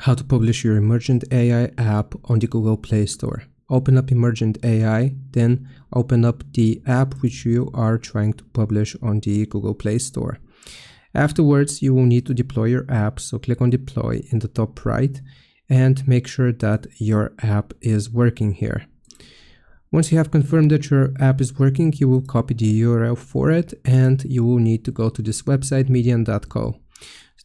how to publish your Emergent AI app on the Google Play Store. Open up Emergent AI, then open up the app which you are trying to publish on the Google Play Store. Afterwards, you will need to deploy your app, so click on deploy in the top right and make sure that your app is working here. Once you have confirmed that your app is working, you will copy the URL for it and you will need to go to this website, median.co.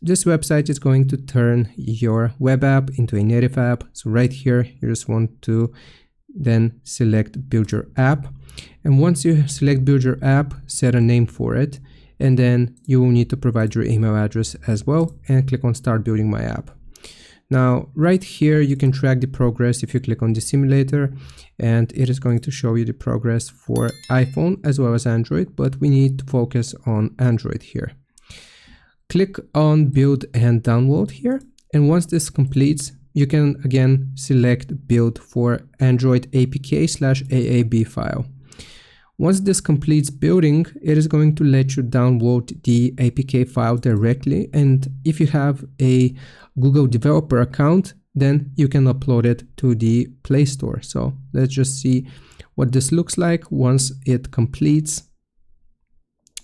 This website is going to turn your web app into a native app. So right here, you just want to then select build your app. And once you select build your app, set a name for it. And then you will need to provide your email address as well and click on start building my app. Now, right here, you can track the progress if you click on the simulator, and it is going to show you the progress for iPhone as well as Android, but we need to focus on Android here. Click on build and download here. And once this completes, you can again select build for Android APK/AAB file. Once this completes building, it is going to let you download the APK file directly. And if you have a Google developer account, then you can upload it to the Play Store. So let's just see what this looks like once it completes.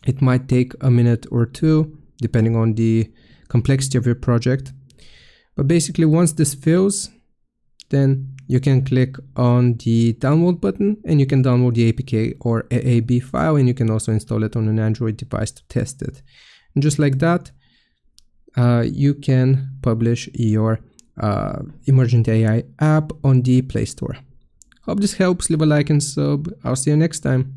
It might take a minute or two, depending on the complexity of your project. But basically, once this fills, then you can click on the download button and you can download the APK or AAB file, and you can also install it on an Android device to test it. And just like that, you can publish your Emergent AI app on the Play Store. Hope this helps. Leave a like and sub. I'll see you next time.